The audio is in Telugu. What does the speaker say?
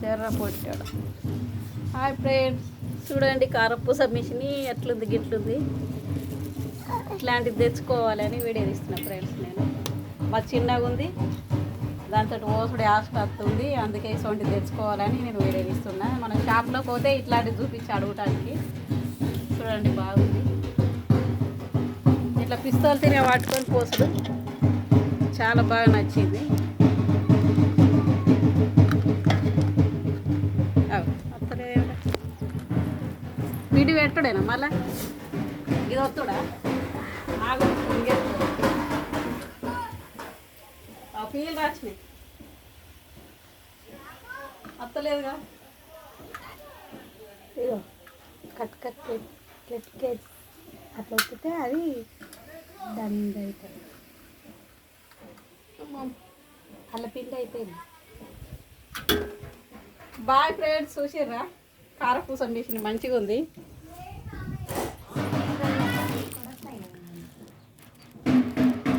జర్ర పొట్టాడు. హాయ్ ఫ్రెండ్స్, చూడండి కారపూస మిషన్ ఎట్లుంది గిట్లుంది. ఇట్లాంటిది తెచ్చుకోవాలని వీడియో తీస్తున్నా ఫ్రెండ్స్. నేను మా చిన్నగా ఉంది, దాంతో ఓసుడు ఆస్తి వస్తుంది, అందుకే ఇటువంటిది తెచ్చుకోవాలని నేను వీడియో తీస్తున్నా. మనం షాప్లో పోతే ఇట్లాంటివి చూపించి అడగటానికి. చూడండి బాగుంది. ఇట్లా పిస్తోల్ తినే పట్టుకొని పోసుడు చాలా బాగా నచ్చింది. వీడి పెట్టుడేనా మళ్ళా ఇది వస్తుడా ఆగు ఫీల్ రాచ్చినాయి వస్తలేదుగా. ఇగో కట్ కట్ అట్లా వస్తే అది దండ అవుతుంది, అల్ల పిండి అయిపోయింది. బాయ్ ఫ్రెండ్స్, చూసిర్రా కారపూస మిషన్ మంచిగా ఉంది.